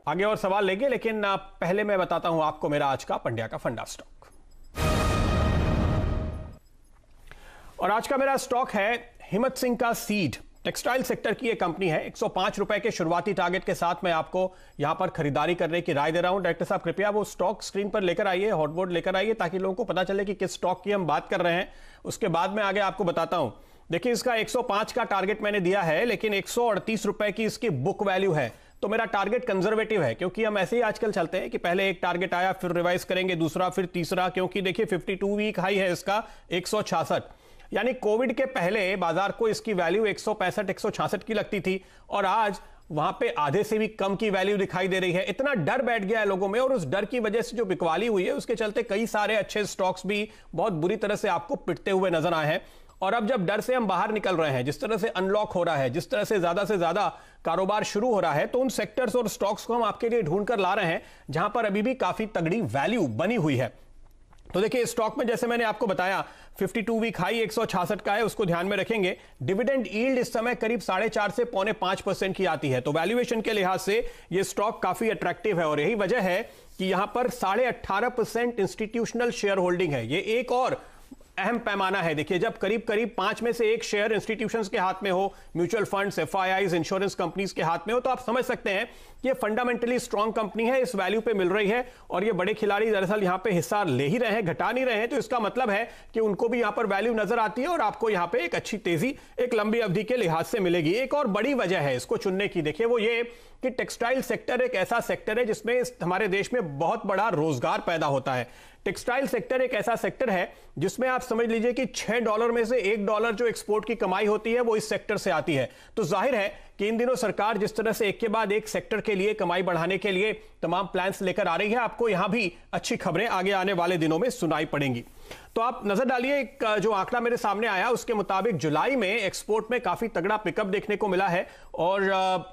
आगे और सवाल लेंगे, लेकिन पहले मैं बताता हूं आपको मेरा आज का पंड्या का फंडा स्टॉक। और आज का मेरा स्टॉक है हिम्मत सिंह का सीड। टेक्सटाइल सेक्टर की यह कंपनी है। 105 रुपए के शुरुआती टारगेट के साथ मैं आपको यहां पर खरीदारी करने की राय दे रहा हूं। डायरेक्टर साहब कृपया वो स्टॉक स्क्रीन पर लेकर आइए, हॉटबोर्ड लेकर आइए, ताकि लोगों को पता चले कि किस स्टॉक की हम बात कर रहे हैं। उसके बाद मैं आगे आपको बताता हूं। देखिए, इसका 105 का टारगेट मैंने दिया है, लेकिन 138 रुपए की इसकी बुक वैल्यू है। तो मेरा टारगेट कंजर्वेटिव है, क्योंकि हम ऐसे ही आजकल चलते हैं कि पहले एक टारगेट आया, फिर रिवाइज करेंगे दूसरा, फिर तीसरा। क्योंकि देखिए 52 वीक हाई है इसका 166, यानी कोविड के पहले बाजार को इसकी वैल्यू 165 166 की लगती थी, और आज वहां पे आधे से भी कम की वैल्यू दिखाई दे रही है। इतना डर बैठ गया है लोगों में, और उस डर की वजह से जो बिकवाली हुई है उसके चलते कई सारे अच्छे स्टॉक्स भी बहुत बुरी तरह से आपको पिटते हुए नजर आए हैं। और अब जब डर से हम बाहर निकल रहे हैं, जिस तरह से अनलॉक हो रहा है, जिस तरह से ज्यादा कारोबार शुरू हो रहा है, तो उन सेक्टर्स और स्टॉक्स को हम आपके लिए ढूंढ कर ला रहे हैं जहां पर अभी भी काफी तगड़ी वैल्यू बनी हुई है। तो देखिए, स्टॉक में जैसे मैंने आपको बताया 52 वीक हाई 166 का है, उसको ध्यान में रखेंगे। डिविडेंड यील्ड इस समय करीब 4.5 से 4.5% की आती है। तो वैल्यूएशन के लिहाज से ये स्टॉक काफी अट्रैक्टिव है, और यही वजह है कि यहां पर 18.5% इंस्टीट्यूशनल शेयर होल्डिंग है। ये एक और अहम पैमाना है। देखिए, जब करीब 5 में से 1 शेयर इंस्टीट्यूशंस के हाथ में हो, mutual funds, FIIs, insurance companies के हाथ में हो, तो आप समझ सकते हैं कि ये फंडामेंटली स्ट्रांग कंपनी है, इस वैल्यू पे मिल रही है। और ये बड़े खिलाड़ी दरअसल यहां पे हिस्सा ले ही रहे हैं, घटा नहीं रहे हैं। तो इसका मतलब है कि उनको भी यहां पर वैल्यू नजर आती है, और आपको यहां पे एक अच्छी तेजी एक लंबी अवधि के लिहाज से मिलेगी। एक और बड़ी वजह है इसको चुनने की, देखिए वो ये कि टेक्सटाइल सेक्टर एक ऐसा सेक्टर है जिसमें हमारे देश में बहुत बड़ा रोजगार पैदा होता है। टेक्सटाइल सेक्टर एक ऐसा सेक्टर है जिसमें आप समझ लीजिए कि $6 में से $1 जो एक्सपोर्ट की कमाई होती है वो इस सेक्टर से आती है। तो जाहिर है कि इन दिनों सरकार जिस तरह से एक के बाद एक सेक्टर के लिए कमाई बढ़ाने के लिए तमाम प्लान्स लेकर आ रही है, आपको यहां भी अच्छी खबरें आगे आने वाले दिनों में सुनाई पड़ेंगी। तो आप नजर डालिए, एक जो आंकड़ा मेरे सामने आया उसके मुताबिक जुलाई में एक्सपोर्ट में काफी तगड़ा पिकअप देखने को मिला है। और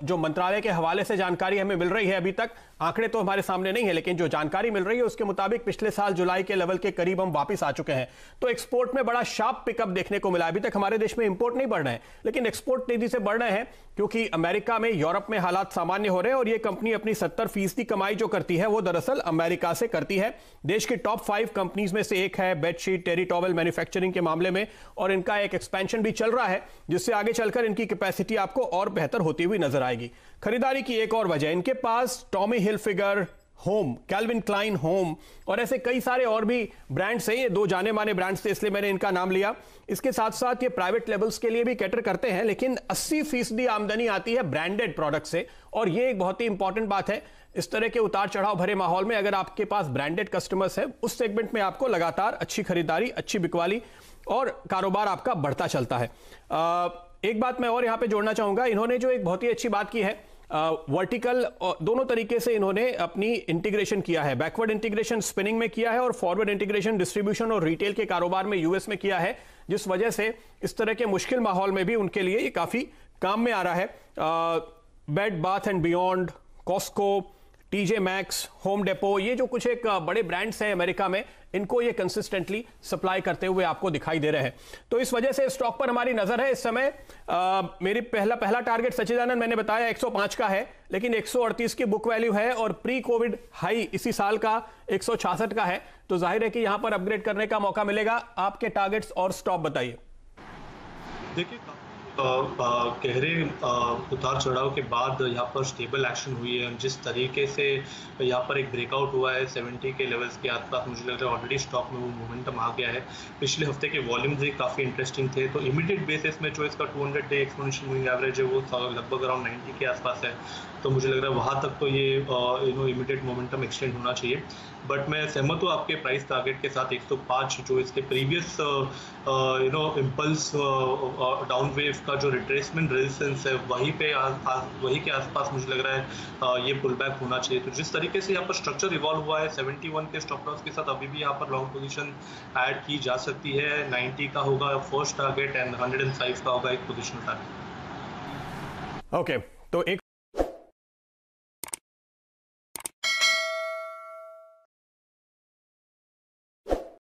जो मंत्रालय के हवाले से जानकारी हमें मिल रही है, अभी तक आंकड़े तो हमारे सामने नहीं है, लेकिन जो जानकारी मिल रही है उसके मुताबिक पिछले साल जुलाई के लेवल के करीब हम वापस आ चुके हैं। तो एक्सपोर्ट में बड़ा शार्प पिकअप देखने को मिला। अभी तक हमारे देश में इंपोर्ट नहीं बढ़ रहे हैं, लेकिन एक्सपोर्ट तेजी से बढ़ रहे हैं, क्योंकि अमेरिका में, यूरोप में हालात सामान्य हो रहे हैं। और ये कंपनी अपनी 70% कमाई जो करती है वो दरअसल अमेरिका से करती है। देश की टॉप 5 कंपनीज में से एक है बेडशीट टेरी टॉवेल मैन्युफैक्चरिंग के मामले में, और इनका एक एक्सपेंशन भी चल रहा है, जिससे आगे चलकर इनकी कैपेसिटी आपको और बेहतर होती हुई नजर आएगी। खरीदारी की एक और वजह, इनके पास Tommy Hilfiger home, Calvin Klein home और ऐसे कई सारे और भी ब्रांड्स हैं। ये 2 जाने माने ब्रांड्स थे, इसलिए मैंने इनका नाम लिया। इसके साथ साथ ये प्राइवेट लेवल्स के लिए भी कैटर करते हैं, लेकिन 80% आमदनी आती है ब्रांडेड प्रोडक्ट से, और ये एक बहुत ही इंपॉर्टेंट बात है। इस तरह के उतार चढ़ाव भरे माहौल में अगर आपके पास ब्रांडेड कस्टमर्स है, उस सेगमेंट में आपको लगातार अच्छी खरीदारी, अच्छी बिकवाली और कारोबार आपका बढ़ता चलता है। एक बात मैं और यहां पे जोड़ना चाहूंगा, इन्होंने जो एक बहुत ही अच्छी बात की है, वर्टिकल दोनों तरीके से इन्होंने अपनी इंटीग्रेशन किया है। बैकवर्ड इंटीग्रेशन स्पिनिंग में किया है, और फॉरवर्ड इंटीग्रेशन डिस्ट्रीब्यूशन और रिटेल के कारोबार में यूएस में किया है, जिस वजह से इस तरह के मुश्किल माहौल में भी उनके लिए ये काफी काम में आ रहा है। Bed Bath and Beyond, Costco, TJ Maxx, Home Depot, ये जो कुछ एक बड़े ब्रांड्स हैं अमेरिका में, इनको ये कंसिस्टेंटली सप्लाई करते हुए आपको दिखाई दे रहे हैं। तो इस वजह से स्टॉक पर हमारी नजर है इस समय। मेरी पहला टारगेट सच्चिदानंद मैंने बताया 105 का है, लेकिन 138 की बुक वैल्यू है, और प्री कोविड हाई इसी साल का 166 का है। तो जाहिर है कि यहां पर अपग्रेड करने का मौका मिलेगा। आपके टारगेट्स और स्टॉप बताइए। देखिए, गहरे उतार चढ़ाव के बाद यहाँ पर स्टेबल एक्शन हुई है। जिस तरीके से यहाँ पर एक ब्रेकआउट हुआ है 70 के लेवल्स के आसपास, मुझे लग रहा है ऑलरेडी स्टॉक में वो मोमेंटम आ गया है। पिछले हफ्ते के वॉल्यूम्स भी काफ़ी इंटरेस्टिंग थे। तो इमीडिएट बेसिस में जो इसका 200 डे एक्सपोनेंशियल मूविंग एवरेज है वो लगभग अराउंड 90 के आसपास है। तो मुझे लग रहा है वहाँ तक तो ये इमीडिएट मोमेंटम एक्सटेंड होना चाहिए। बट मैं सहमत हूँ आपके प्राइस टारगेट के साथ। 105 जो इसके प्रीवियस इम्पल्स डाउन वेव का जो रिट्रेसमेंट रेजिस्टेंस है, वही के आसपास मुझे लग रहा है ये पुल बैक होना चाहिए। तो जिस तरीके से यहाँ पर स्ट्रक्चर इवॉल्व हुआ है, 71 के स्टॉप लॉस के साथ अभी भी यहाँ पर लॉन्ग पोजीशन ऐड की जा सकती है। 90 का होगा फर्स्ट टारगेट, एंड 105 का होगा एक पोजीशनल टारगेट। ओके, तो एक